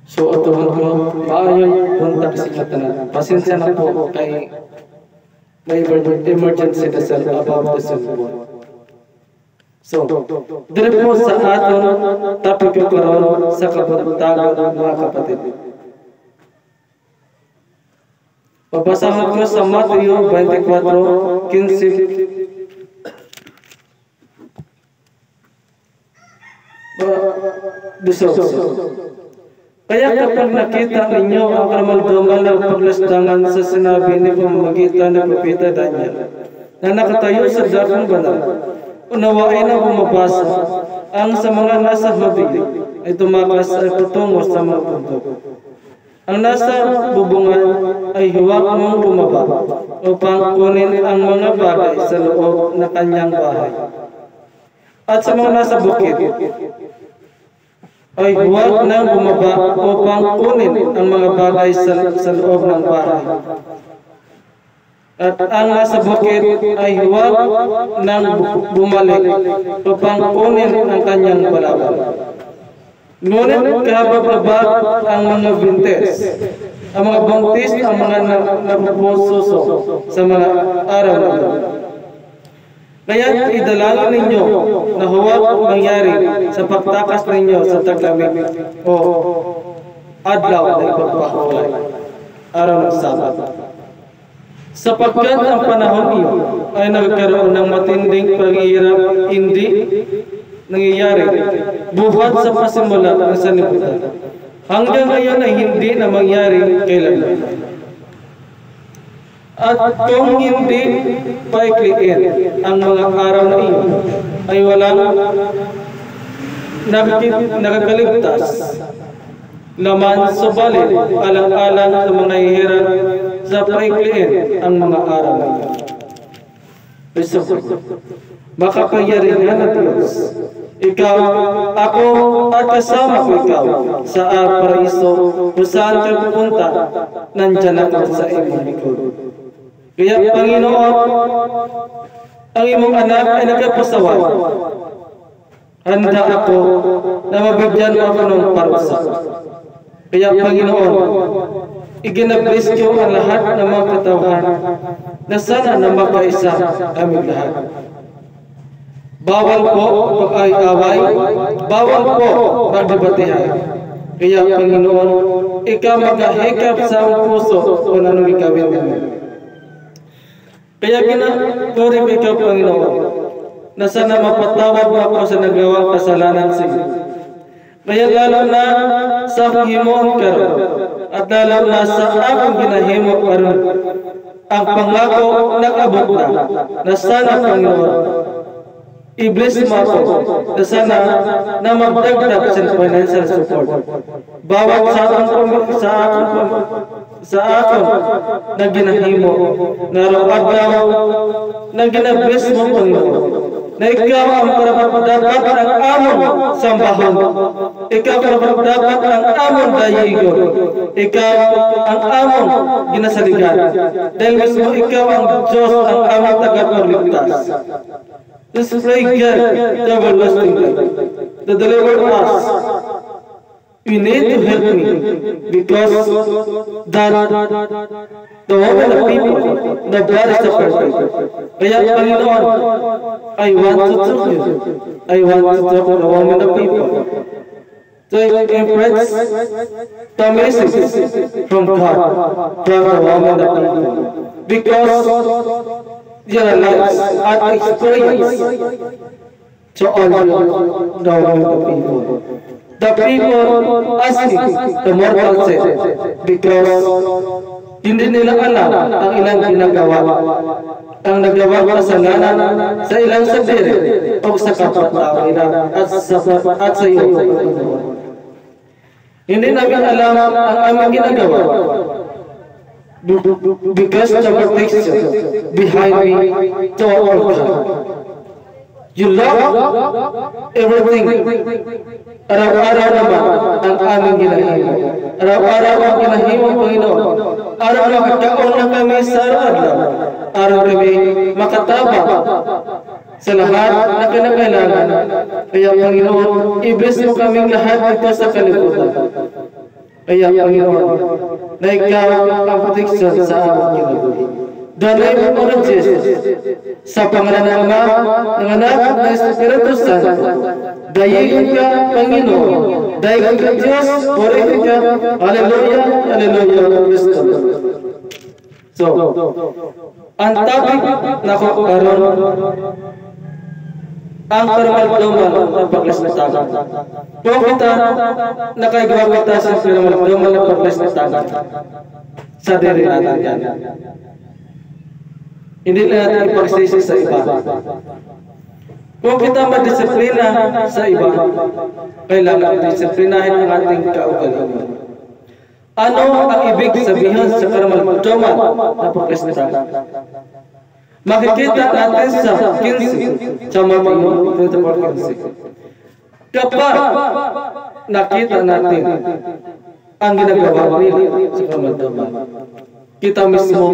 So atuhan ko, maayong punta sa katanan. Pasensya na po kay may emergency na sa above the cellphone. So, dito po sa aton topic yung karon sa kabuntagan mga kapatid. Babasahan ko sa Mateo 24:15. Kaya kapag nakita ninyo ang kamaldaman ng paglastangan sa sinabi ni pamamagitan ng propeta Daniel na nakatayo sa dakong banal, unawain na bumabasa ang sa mga nasa hubig ay tumakas ay tutungo sa mga bundok. Ang nasa bubungan ay huwag mong bumaba upang kunin ang mga bagay sa loob na kanyang bahay. At sa mga nasa bukid ay huwag nang bumaba upang kunin ang mga bagay sa loob ng bahay. At ang nasa bukid ay huwag nang bumalik upang kunin ang kanyang balaban. Ngunit kahabag-habag ang mga bintes, ang mga buntis, ang mga napupususo sa mga araw na ito. Kaya idalangin ninyo na huwag mangyari sa pagtakas ninyo sa taglamig o adlaw na ipagpahulay, araw ng Sabat. Sapagkat ang panahon iyon ay nagkaroon ng matinding paghihirap, hindi nangyayari buhat sa pasimula ng sanlibutan. Hanggang ngayon ay hindi na mangyari kailanman. At kung hindi paikliin ang mga araw na iyon, ay walang nakakaligtas. Laman subalit, alang-alang sa mga hirap sa paikliin ang mga araw na iyon. Makapangyarihan na Diyos, ikaw, ako, at kasama ko ikaw sa paraiso kung saan ka pupunta, nandyan ako sa imong likod. Kaya Panginoon, ang imong anak ay nagkapasaway. Handa ako na mabigyan mo ako ng parusa. Kaya Panginoon, iginablis ko ang lahat ng mga katawhan na sana na makaisa aming lahat. Bawal po pag-away, bawal po pagdebatehan. Kaya Panginoon, ikaw magahikap sa ang puso kung anong ikawin namin. Kaya ginapuri ko ikaw, Panginoon, na sana mapatawad mo ako sa nagawang kasalanan sa iyo. Kaya lalo na sa himoon karon, at lalo na sa akong ginahimo karon, ang pangako nag-abot na sana, Panginoon, i-bless mo ako na sana na magdagdag sa financial support. Bawat sa akong na ginahimo na araw-araw na ginabless mo, Panginoon, na ikaw ang karapat-dapat ang amon sambahon, ikaw karapat-dapat ang amon dayigon, ikaw ang amon ginasaligan, dahil mismo ikaw ang Diyos, ang amon tagapagligtas. Let's pray God, the everlasting God, to deliver us. You need to help me, because that the woman of people, the blood is the perfect. Kaya Panginoon, I want to talk to you. I want to talk to the woman of people, to impress the message from God, from the woman of people, because their lives are experience to all the woman of people. The people asking the mortal sin because hindi nila alam ang ilang ginagawa, ang nagawa kasalanan sa ilang sadiri o sa kapwa-tao nila at sa iyo. Hindi namin alam ang aming ginagawa because the protection behind me to our God. You love everything. Araw-araw naman ang aming ginahimo. Araw-araw ang ginahimo, Panginoon. Araw na magkaon na kami sa araw-araw. Araw kami makatabang sa lahat na kinakailangan. Kaya Panginoon, i-bless mo kaming lahat dito sa kalibutan. Kaya Panginoon, na ikaw ang proteksyon sa aming kinabuhi. The name of Jesus, sa pangalan ng Ama, ng Anak, ng Espiritu Santo, dayigan ka, Panginoon, dayigan ka, Diyos, purihin ka, Hallelujah, Hallelujah, Kristo. So, ang topic na ko karon, ang karmal-dumal na paglastagan. Kung kita, nakagawa kita sa karmal-dumal na paglastagan, sa diri natin yan. Hindi lang natin ipagsisi sa iba. Kung kita madisiplina sa iba, kailangan disiplinahin ang ating kaugalian. Ano ang ibig sabihin sa karmal-dumal na paglastagan? Makikita natin sa 15 sa Mateo 24:15. Kapag nakita natin ang ginagawa nila sa karmal-dumal, kita mismo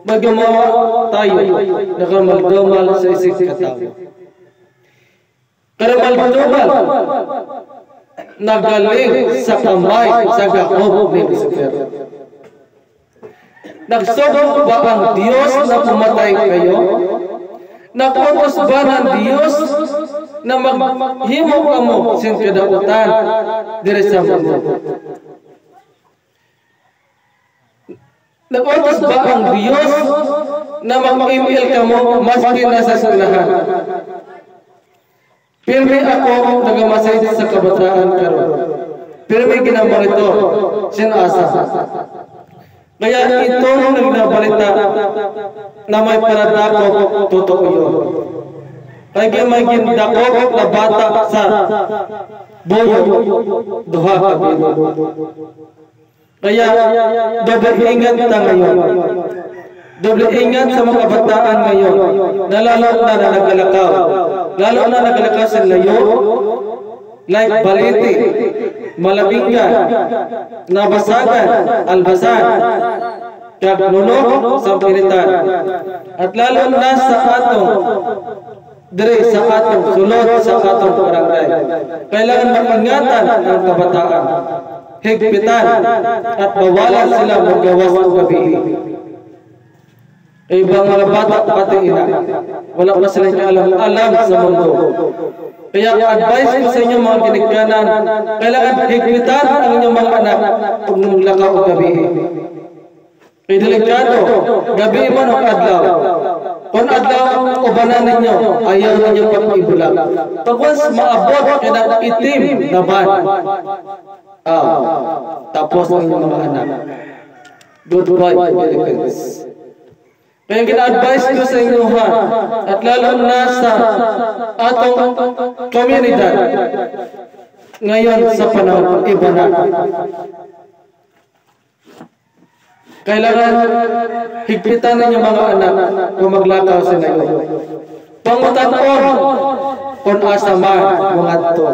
magawa tayo na karmal-dumal sa isang katao. Karmal-dumal nagaling sa kamay sa gahom ni Lucifer. Nagsubok ba ang Diyos na pumatay kayo? Nakutos ba ng Diyos na maghimo kamo sin kadautan dire sa mundo? Nakutos ba ang Diyos na mag-email kamo maski nasa eskwelahan? Pirmi ako nagamasay sa kabataan karon. Pirmi ginamang ito sinasa. Kaya itong nagnabalita na may paradakop, totoo yun. Kaya may gindakop na bata sa buyo, duha ka bilog. Kaya doble ingat na ngayon. Doble ingat sa mga kabataan ngayon na lalo na nagalakaw. Lalo na nagalakaw sa layo, like baliti, malabinggan, nabasagan, albasan, kagnunok sa pilitan. At lalo na sa atong dire sa atong sulod sa atong barangay. Kailangan mag-ingatan ang kabataan, higpitan, at bawalan sila magawas ng gabi. Ibang mga bata pati ina, wala pa silang alam sa mundo. Kaya advice ko sa inyo mga ginikanan, kailangan higpitan ang inyong mga anak kung lakaw o gabi. Kaya delikado, gabi man o adlaw. Kung adlaw, ubanan ninyo, ayaw ninyo pag-ibulag. Tapos maabot, kaya itim na ban. Tapos ang inyong mga anak. Goodbye, Philippines. Kaya gina-advise ko sa inyo ha, at lalo na sa atong komunidad ngayon sa panahon iba na. Kailangan higpitan ninyo mga anak kung maglakaw sila yun. Pangutan-on kung asa man mga ito.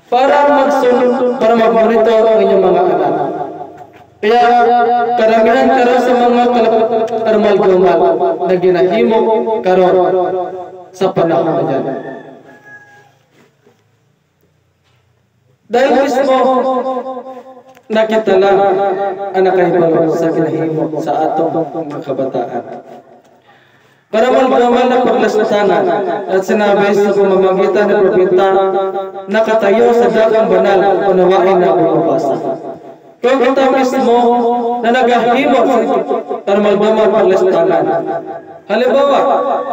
Para magsunod, para mag-monitor ang inyong mga anak. Kaya karamihan karon sa mga karmal-dumal na ginahimo karon sa panahon na dyan. Dahil mismo nakita lang ang nakahibalo sa ginahimo sa atong mga kabataan. Karmal-dumal na paglastanan at sinabi sa pamamagitan ng propeta nakatayo sa dagang banal unawain na bumabasa. Kung kita mismo na naghahimo sa karmal-dumal paglastanan. Halimbawa,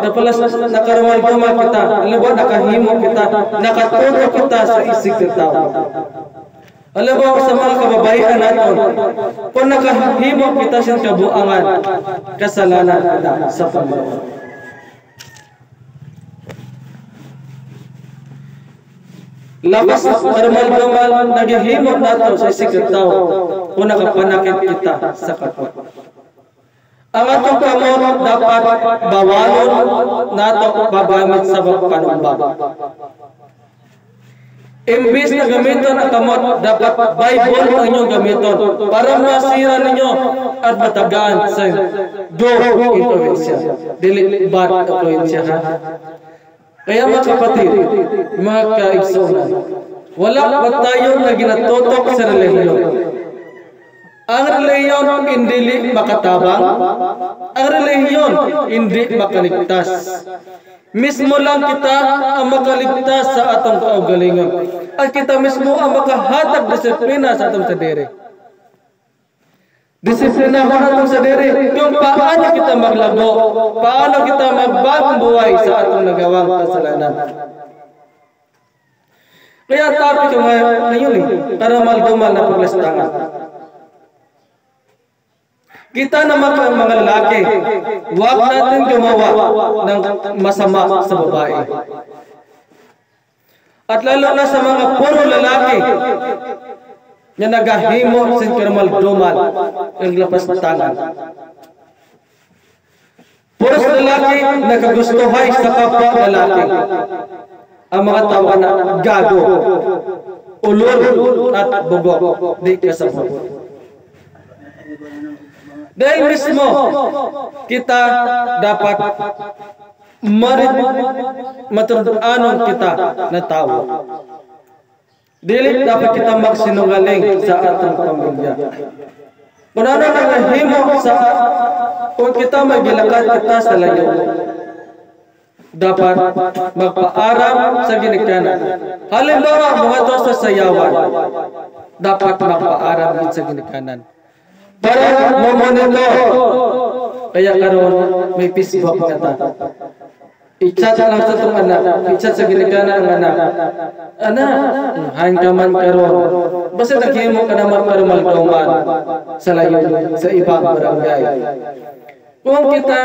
nakarmal-dumal kita, halimbawa nakahimo kita, nakatuto kita sa isig ng tao. Halimbawa sa mga kababayan natin, kung nakahimo kita sa kabuangan, kasalanan kita sa Panginoon. Labas karmal-dumal naghihimo nato sa isig ng tao kung nakapanakit kita sa kapwa. Ang atong kamot dapat bawalon nato pagamit sa panumbag. Imbis na gamiton ang kamot, dapat Bible ang inyong gamiton para masira ninyo at matagaan sa good influence. Dili bad influence ha. Kaya mga kapatid, mga kaigsunan, Wala pa tayo na ginatutok sa relihiyon. Ang relihiyon hindi makatabang. Ang relihiyon hindi makaligtas. Mismo lang kita ang makaligtas sa atong kaugalingon. At kita mismo ang makahatag disiplina sa atong sadiri. Disiplina ko na itong sadiri kung paano kita maglago, paano kita magbagong buhay sa atong nagawang kasalanan. Kaya topic ko ngayon para maldumal na paglastangan. Kita naman ang mga lalaki, huwag natin gumawa ng masama sa babae. At lalo na sa mga puro lalaki na nagahimo sin maldumal ang lapastangan. Puros lalaki nakagustuhay sa kapwa lalaki. Ang mga tawa na gago, ulol at bugok, di kasabot. Dahil mismo kita dapat maturuanon kita na tao. Dili dapat kita magsinungaling sa atong pamilya. Kung ano nahimo sa kung kita magilakad kita sa layo, dapat magpaaram sa ginikanan. Halimbawa, mga to sa sayawan, dapat magpaaram din sa ginikanan. Para mo-monitor. Kaya karon may Facebook na ta. I-chat lang sa itong anak. I-chat sa ginikanan ng anak. Anak, hain ka man karon. Basta naghimo ka naman para malgauman sa layo, sa ibang barangay. Kung kita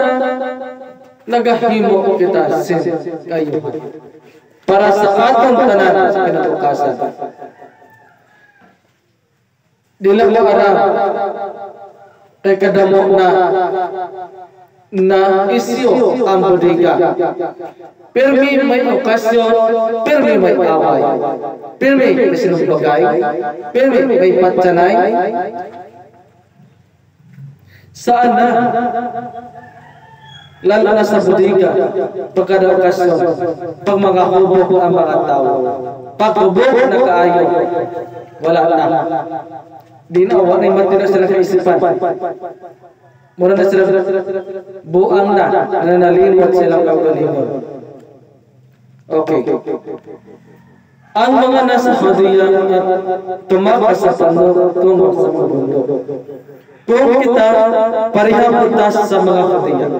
nagahimo kita sin kayo para sa atong tanan sa kinabukasan. Dila mo aram kay kadamo na isyo ang bodega. Pirmi may okasyon, pirmi may away, pirmi may sinumbagay, pirmi may patsanay. Saan na? Lalo na sa bodega, pagkada okasyon, pag mga hubog ang mga tao, pag hubog na kaayo, wala na. Di na, wala na matira sila kaisipan. Muna na sila buang na, nalimot silang kaugalingon. Okay. Ang mga nasa hadiyan at tumakas sa tungo sa mundo. Kung kita parihabutas sa mga hadiyan.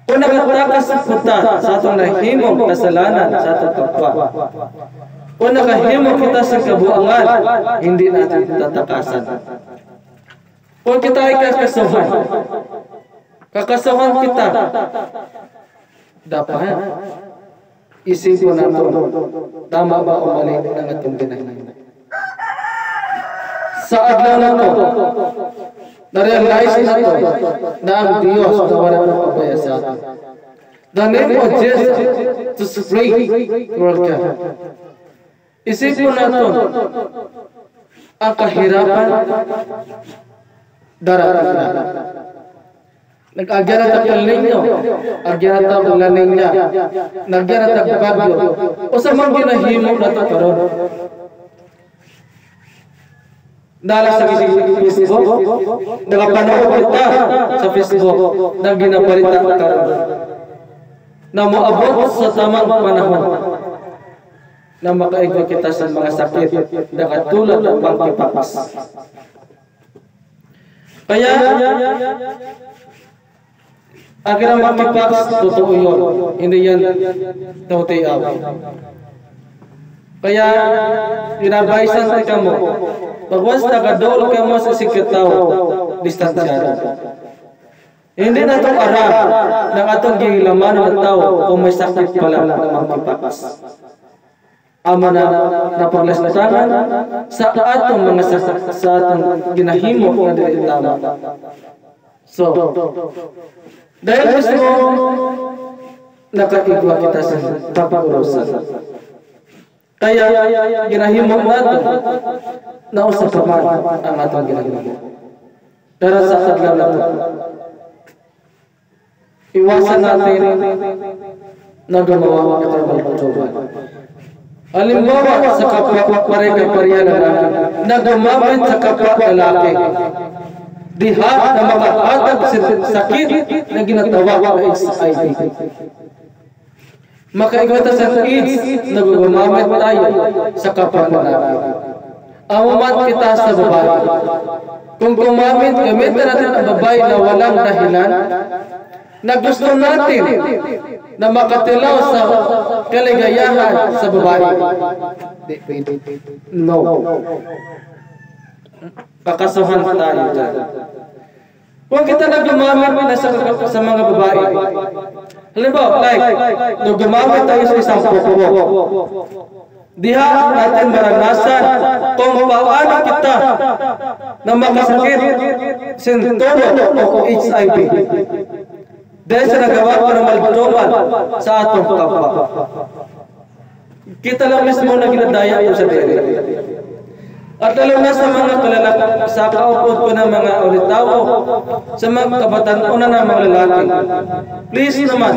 Kung nakatakas kita sa atong nahimong kasalanan sa atong kapwa. Kung nakahimong kita sa kabuangan, hindi natin tatakasan. Kung kita ay kakasuhan kita, dapat isipon natin, tama ba o mali ng atong ginahinay. Sa adlaw na to, na-realize na to, na ang Diyos na wala na pabaya sa atin. The name of Jesus to spring world ka. Isipon natin, ang kahirapan, darating na. Nag-agyan na takal ninyo, agyan na takal na ninya, nagyan na takal bagyo, o sa mga ginahimo na ito karon. Dala sa Facebook, nakapanood kita sa Facebook na ginabalita karon na moabot sa tamang panahon na makaigo kita sa mga sakit na katulad ng pangkipapas. Kaya, akin ang pangkipapas, totoo yun. Hindi yan tautiaw. Kaya, inadvisean ka mo, pag once nakadol ka mo sa sikitaw, distansyado. Hindi na itong arap ng atong gilaman ng tao kung may sakit pala ng pangkipapas. Ama na napaglastangan sa atong mga sa atong ginahimo na dili tama. So, dahil gusto nakaigwa kita sa pag-urusan. Kaya ginahimo natin na usap pa ang atong ginahimo. Pero sa adlaw na ito, iwasan natin na gumawa ng pagtutuban. Halimbawa sa kapwa pare-kaparya lalaki na gumamit sa kapwa lalaki, diha na makahatag sakit na ginatawag na HIV. Makaigwata sa AIDS na gumamit tayo sa kapwa lalaki. Amumat kita sa babae. Kung gamitin natin ang babae na walang dahilan, na gusto natin na makatilaw sa kaligayahan sa babae. No. Kakasuhan tayo dyan. Kung kita na gumamit na sa mga babae, halimbawa, nung gumamit tayo sa isang pukuwo, diha natin maranasan kung paano kita na makasakit sintomo o HIV. Dahil sa nagawa para maldoman sa atong kapwa. Kita lang mismo na ginadaya ko sa dere. At alam na sa mga kalalaki, sa kaupod ko ng mga ulitawo, sa mga kabataan na mga lalaki, please naman,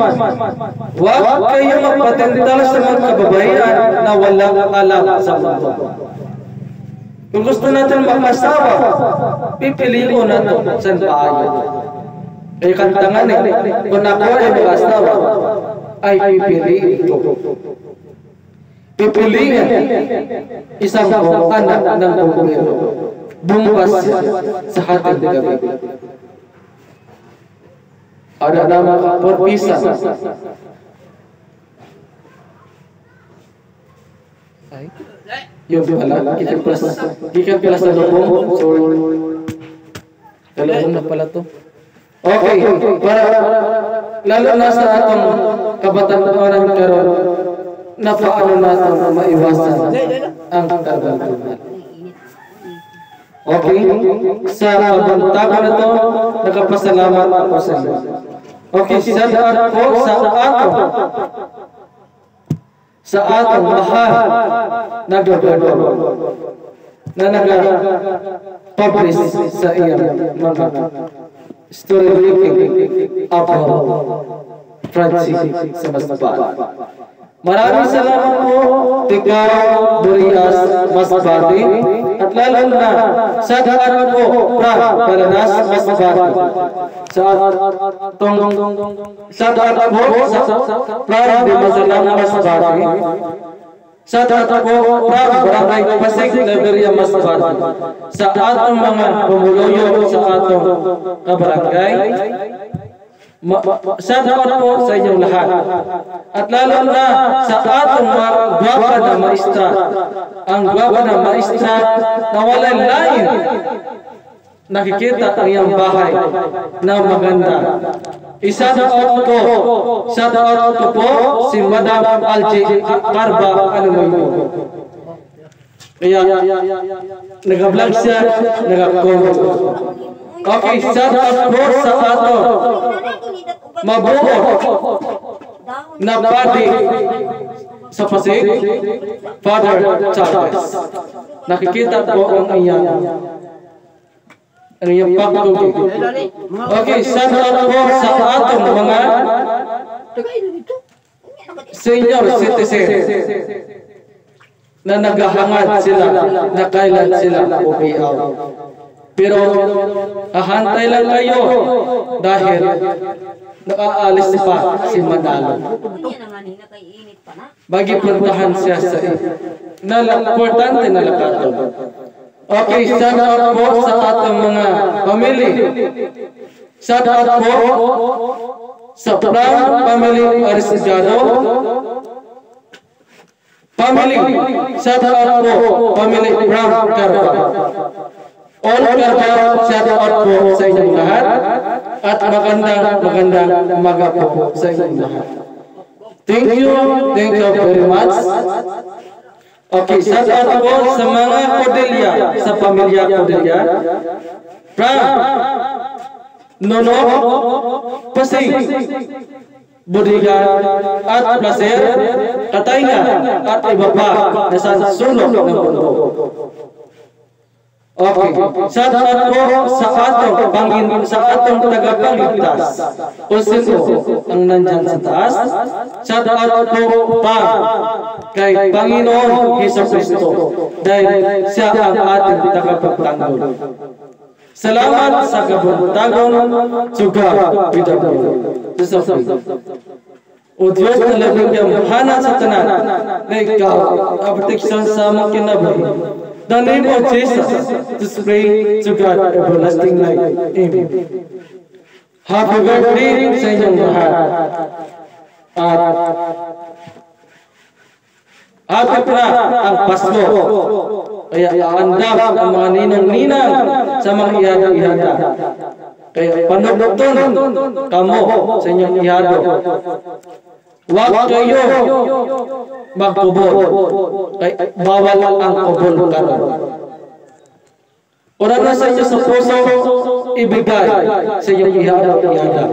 huwag kayo magpatentala sa mga kababaihan na walang alam sa mundo. Kung gusto natin makasawa, pipiliin ko natin saan paayo. Ay kantangan kung ako ay mag-asawa, ay pipiliin ko. Pipiliin isang anak ng bumbero, bumpas sa hatid na gabi. Ada nama perpisa. Yung pala, ikan pala sa lubong. Sorry. Dalawang na pala to. Okay, para lalo na sa atong kabataan karon na paano natin maiwasan ang kagantunan. Okay, sa kabantagan na ito, nakapasalamat ako sa iyo. Okay, salamat po sa atong mahal na gobernador na nag-publish sa iyang mga story written about Francis sa Masbate. Maraming salamat po, Ikaw, Durias, Masbate, at lalo na sa daan po, Paranas, Masbate. Sa daan po, sa di Mazalang, Masbate. Sa daan po, Barangay Pasig, Liberia, Masbate. Sa atong mga pumuluyo sa atong kabarangay, salamat po sa inyong lahat. At lalo na sa atong mga gwapa na maestra. Ang gwapa na maestra na walang lain. Nakikita ang iyong bahay na maganda. Isa-out ko po si Madam Algie Carba Alumoy. Kaya nag-vlog siya, nag-comment. Okay, shout-out po sa ato mabuo na body sa Pasig, Father Charles. Nakikita po ang iyang pagtubig. Okay, shout-out po sa atong mga senior citizen na naghahangad sila, na kailan sila umiaw. Pero hahantay lang kayo dahil nakaalis pa si Manalo. Bagi puntahan siya sa importante na lakatong. Okay, shout out po sa atong mga family. Shout out po sa Brown family Arisgado. Family, shout out po family Brown Carba. All Carba, shout out po sa inyong lahat. At magandang umaga po sa inyong lahat. Thank you very much. Okay, shout out po sa mga Cordelia, sa pamilya Cordelia. From Nono, Pasig, Budigan, at Placer, Kataynga, at iba pa na sa sulok ng mundo. Okay. Shout out po sa atong tagapagligtas. O sino ang nandyan sa taas? Shout out po pa kay Panginoon Jesucristo dahil siya ang ating tagapagtanggol. Salamat sa kabuntagon juga bidabo. O Diyos na labing yamhana sa tanan na ikaw ang protection sa mga kinabuhi. The name of Jesus to pray to God everlasting life. Amen. Happy birthday sa inyong lahat. At atin na ang Pasko. Kaya andam ang mga ninong-ninang sa mga ihada-ihada. Kaya panugton kamo sa inyong ihado. Huwag kayo magkubol. Bawal ang kubol karon. Ora na sa inyo sa puso, ibigay sa inyong ihada-ihada.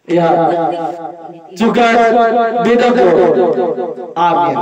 Ihada. Sugar, bidabo. Amen.